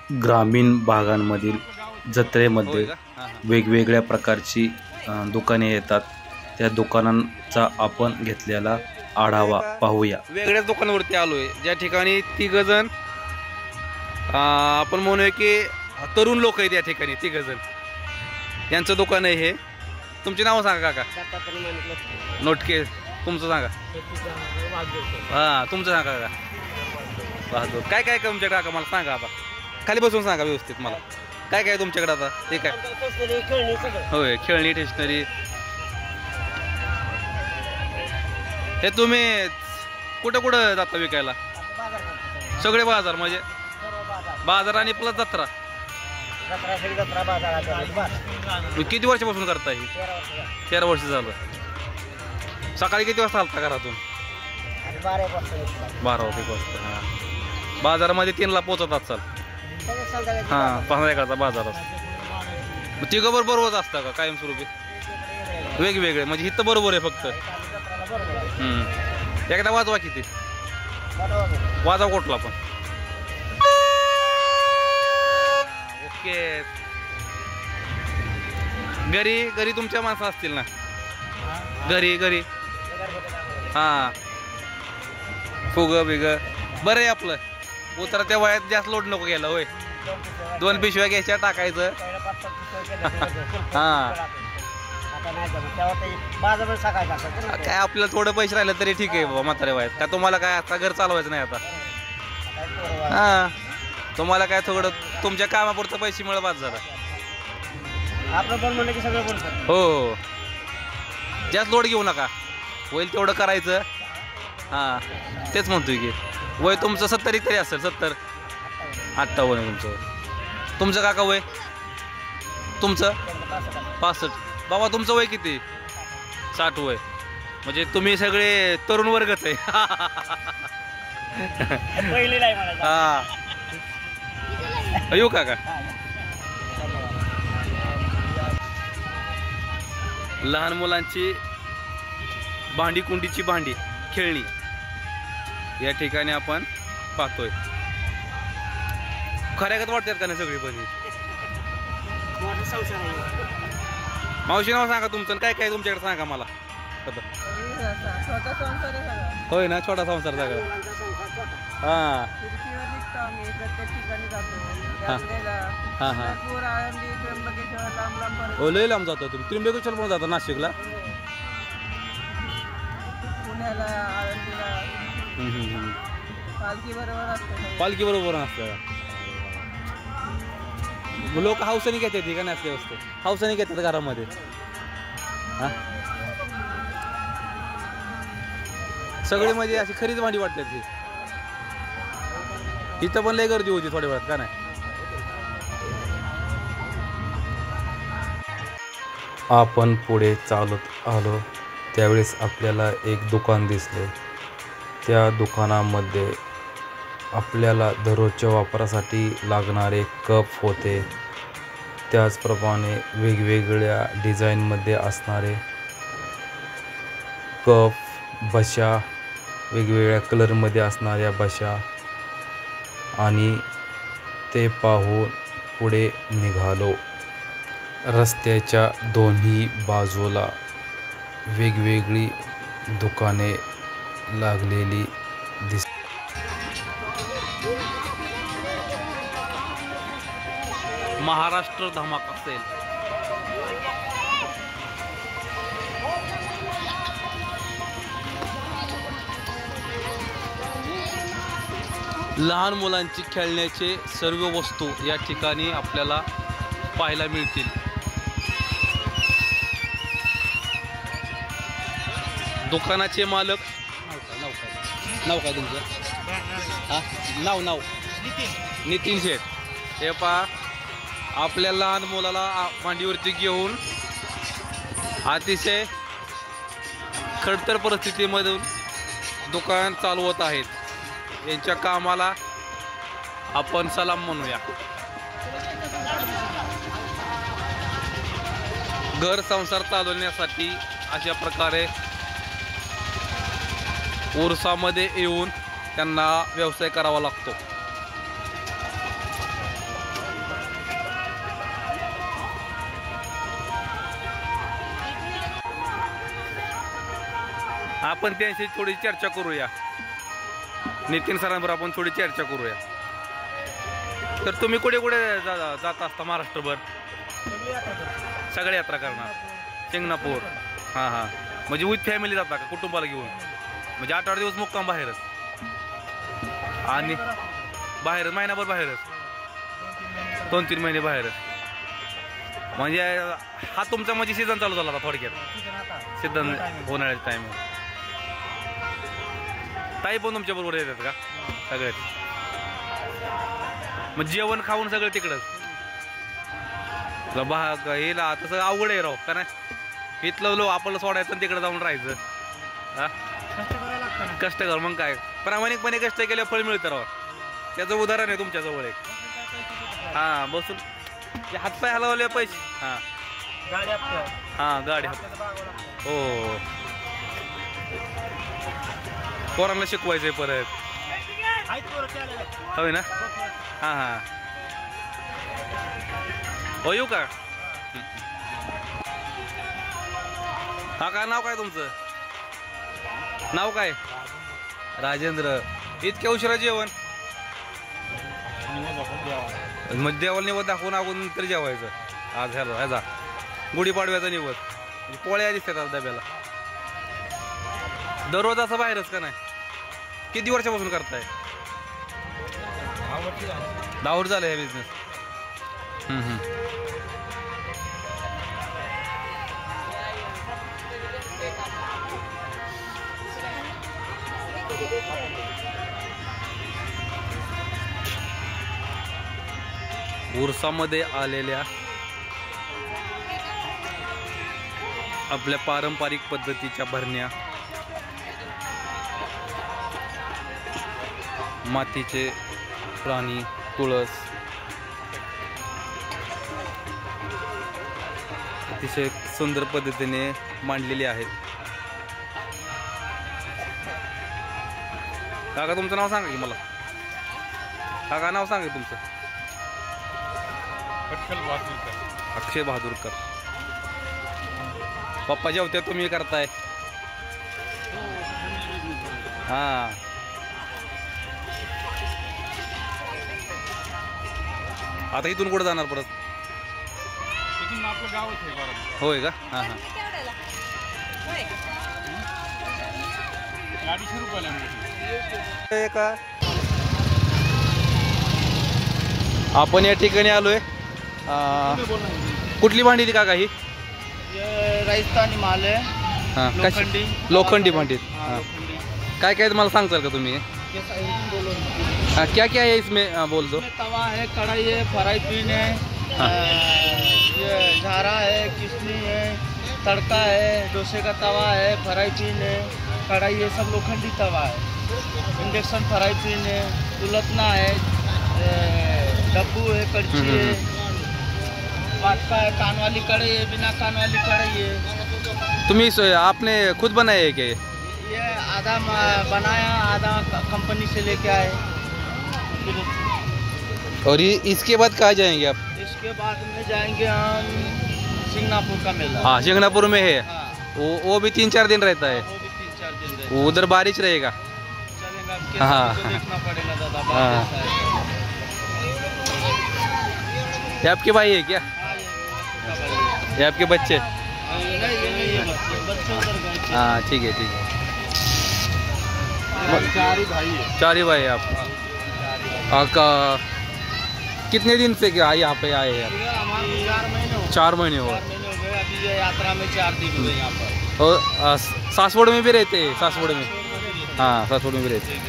ग्रामीण भागांमधील जत्रेमध्ये वेगवेगळ्या प्रकारची दुकाने येतात. त्या दुकानांचा आपण घेतलेला आढावा पाहूया. वेगळ्याच दुकानावरती आलोय, ज्या ठिकाणी तिघजण आपण म्हणूया की तरुण लोक आहेत. या ठिकाणी तिघजण यांचं दुकान आहे हे. तुमचे नाव सांगा काका. नोटके. तुमचं सांगा. हां तुमचं सांगा काका. बहादूर. काय काय तुमच्याकडे काका मला सांगा. आता खाली बसून सांगा व्यवस्थित मला. काय काय तुमच्याकडे आता ते काय. होय खेळणी स्टेशनरी. हे तुम्ही कुठं कुठं जाता विकायला. सगळे बाजार म्हणजे बाजार आणि प्लस जत्रा. किती वर्षापासून करता ही. 13 वर्ष झालं. सकाळी किती वाजता आलता घरातून. 12 वाजता. हां बाजारामध्ये 3ला पोहोचत असाल. हां संध्याकाळचा बाजार असतो. तिघं बरोबरच असतं का कायमस्वरूपी. वेगवेगळे म्हणजे इथं बरोबर आहे फक्त. एकदा वाजवा किती. वाजवा कुठला पण. ओके. घरी घरी तुमच्या माणसं असतील ना. घरी हां फुग बिग बरं आहे आपलं. उतरत्या वयात जास्त लोड नको घ्यायला. होय 2 पिशव्या घ्यायच्या टाकायचं. हां काय आपल्याला थोडं पैसे राहिलं तरी ठीक आहे बाबा म्हातारे वयात. का तुम्हाला काय आता घर चालवायचं नाही आता. हां तुम्हाला काय थोडं तुमच्या कामापुरतं पैसे मिळत बाद झाला. हो जास्त लोड घेऊ नका. होईल तेवढं करायचं. हां तेच म्हणतोय की. वय तुमचं 70 तरी असेल. 70 58 तुमचं. तुमचं काका वय. तुमचं 65. बाबा तुमचं वय किती. 60 वय. म्हणजे तुम्ही सगळे तरुण वर्गच आहे. हां येऊ काका. लहान मुलांची भांडी कुंडीची भांडी खेळणी या ठिकाणी आपण पाहतोय. खऱ्यागत वाटतात का नाही सगळी बघी. मावशी नाव सांगा तुमचं. काय काय तुमच्याकडे सांगा मला. होय ना छोटा संसार सगळं. हां हां हां हो लय लांब जातो तुम्ही. त्र्यंबकेश्वर पण जाता नाशिकला. पालखी बरोबर असतं. लोक हौसाने घेतात का नाही असल्या वस्तू. हौसाने घेतात घरामध्ये. हां सगळी म्हणजे अशी खरीच भांडी वाटतात ती. इथं पण लय गर्दी होती थोड्या वेळात का नाही. आपण पुढे चालत आलो त्यावेळेस आपल्याला एक दुकान दिसले. त्या दुकानामध्ये आपल्याला दररोजच्या वापरासाठी लागणारे कप होते. त्याचप्रमाणे वेगवेगळ्या डिझाईनमध्ये असणारे कप, बशा, वेगवेगळ्या कलरमध्ये असणाऱ्या बशा आणि ते पाहून पुढे निघालो. रस्त्याच्या दोन्ही बाजूला वेगवेगळी दुकाने लागलेली दिसतात. महाराष्ट्र धमाका सेल. लहान मुलांची खेळण्याचे सर्व वस्तू या ठिकाणी आपल्याला पाहायला मिळतील. दुकानाचे मालक नाव काय तुमचं. हां नाव नितीन शेठ. हे पहा आपल्या लहान मुलाला मांडीवरती घेऊन अतिशय खडतर परिस्थितीमधून दुकान चालवत आहेत. यांच्या कामाला आपण सलाम म्हणूया. घर संसार चालवण्यासाठी अशा प्रकारे उरसामध्ये येऊन त्यांना व्यवसाय करावा लागतो. आपण त्यांशी थोडी चर्चा करूया. नितीन सरांबरोबर आपण थोडी चर्चा करूया. तर तुम्ही कुठे कुठे जात असता महाराष्ट्रभर? सगळ्या यात्रा करणार. शिंगणापूर. हां हां, म्हणजे विथ फॅमिली जाता का कुटुंबाला घेऊन? म्हणजे 8-8 दिवस मुक्काम बाहेरच आणि बाहेरच महिनाभर बाहेरच 2-3 महिने बाहेरच. म्हणजे हा तुमचा म्हणजे सीझन चालू झाला आता थोडक्यात. सीझन उन्हाळ्याचा टाइम. ताई पण तुमच्या बरोबर येतात का सगळ्यात? मग जेवण खाऊन सगळं तिकडंच हेला तसं अवघड आहे राव का नाही? इथलं लो आपल्याला सोडायचं आणि तिकडे जाऊन राहायचं. हा, कष्ट कर मग काय, प्रामाणिकपणे कष्ट केल्या फळ मिळतं राव. त्याचं उदाहरण आहे तुमच्याजवळ एक. हां, बसून हातपाय हलवले पैसे. हां हां, गाडी हो. पोरांना शिकवायचंय परत, होय ना? हां हां, हो येऊ का? हा, काय नाव काय तुमचं? नाव काय? राजेंद्र. इतक्या उशिरा जेवण? मग देवाला निवद दाखवून आपण नंतर जेवायचं. आज ह्याचा गुढीपाडव्याचा निवद म्हणजे पोळ्या दिसतात आज डब्याला. दररोज असं बाहेरच का नाही? किती वर्षापासून करताय? 10 वर्ष झालं हे बिझनेस. उरसामध्ये आलेल्या आपल्या पारंपरिक पद्धतीच्या भरण्या, मातीचे प्राणी, तुळस, अतिशय सुंदर पद्धतीने मांडलेली आहेत. काका तुमचं नाव सांगा की मला. काका नाव सांगा तुमचं. अक्षय बहादूरकर. पप्पा जेवते तुम्ही करताय. हां, आता इथून कुठे जाणार परत? इथून आपलं गावच आहे. होय का? हां हां. 250 रुपयाला का आपण या ठिकाणी आलोय. कुठली भांडी ती काका ही? राजस्थानी माल है. हां, लोखंडी. लोखंडी भांडी. हाँ, काय काय मला सांगताल का तुम्ही? हाँ, क्या क्या है इसमें? बोल दो. इसमें तवा है, कढ़ाई है, फ्राई पैन है, हाँ। ये झारा है, किसनी है, तड़का है, डोसे का तवा है, फ्राई पैन है, कढ़ाई है, सब लोखंडी तवा है. इंडक्शन फ्राई पैन है, उलटना है, डब्बू है, कड़छी है, बाटका है, कान वाली कढ़ाई है, बिना कान वाली कढ़ाई है. तुम्ही आपने खुद बनाए है क्या? ये आधा बनाया, आधा कंपनी से लेके आए. और इसके बाद कहाँ जाएंगे आप? इसके बाद में जाएंगे हम सिंगनापुर का मेला. हाँ, शिंगणापुर में है. हाँ, वो भी 3-4 दिन रहता है. वो भी 3-4 दिन रहेगा. उधर बारिश रहेगा. चलेगा. अब हाँ। तो देखना पड़ेगा दादा. हाँ। बात ऐसा है. ये आपके भाई है क्या? हाँ, ये छोटा भाई है. ये आपके बच्चे? नहीं, ये बच्चे उधर गए. हाँ, ठीक है ठीक है. चार ही भाई है. 4 ही भाई है आप. कितने दिन से क्या यहाँ पे आए हैं? हमारे 4 महीने हो गए. 4 महीने हो. 4 महीने हो गए. अभी ये यात्रा में 4 दिन हुए यहाँ पर. और सासवड़ में भी रहते हैं? सासवड़ में? हाँ, सासवड़ में भी रहते हैं.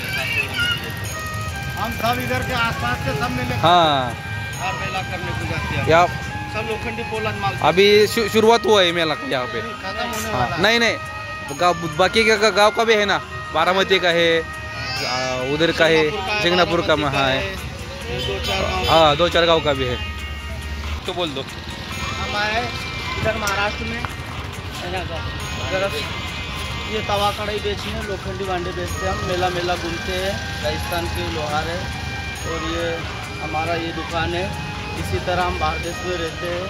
हम सब इधर के आसपास के सब मेले. हाँ, हर मेला करने को जाते हैं. यहाँ सब लोखंडी पोलन माल. अभी शुरुआत हुआ है मेला का यहाँ पे. खत्म होने हाँ, वाला है. नहीं बाकी का गांव का भी है ना. बारामती का है, उधर का है, शिंगणापुर का. हाँ है. 2-4 गाँव. हाँ, 2-4 गांव का भी है. तो बोल दो. हम आए इधर महाराष्ट्र में है ना सर. ये तवा कढ़ाई बेचने, लोखंडी भांडे बेचते हैं हम. मेला मेला घूमते हैं. राजस्थान के लोहार है और ये हमारा ये दुकान है. इसी तरह हम बाहर देश में रहते हैं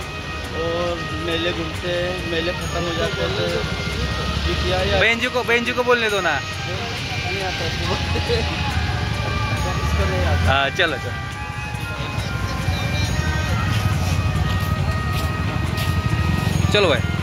और मेले घूमते हैं. मेले ख़त्म हो जाते हैं ये किया या बहन जी को बोलने दो ना। नहीं आता है। इसको नहीं आता। हाँ चलो चलो। चलो भाई।